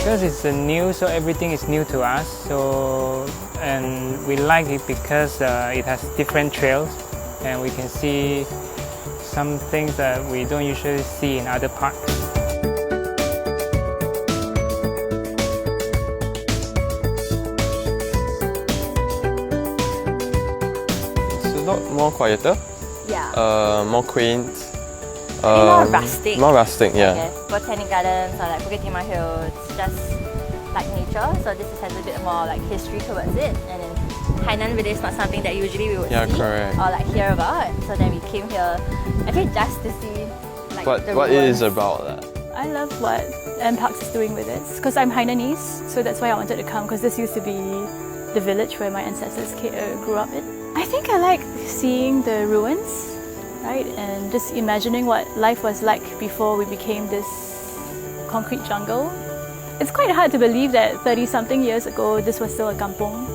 Because it's new, so everything is new to us. And we like it because it has different trails, and we can see some things that we don't usually see in other parks. It's a lot more quieter. Yeah. More quaint. More rustic. More rustic, yeah. I guess. Botanic Gardens or like Bukit Timah Hill, it's just like nature, so this has a bit more like history towards it. And then Hainan Village is not something that usually we would see correct. or like hear about. So then we came here actually just to see like the What it is ruins. about that. I love what MParks is doing with it because I'm Hainanese, so that's why I wanted to come, because this used to be the village where my ancestors grew up in. I think I like seeing the ruins, right, and just imagining what life was like before we became this concrete jungle. It's quite hard to believe that 30-something years ago this was still a kampong.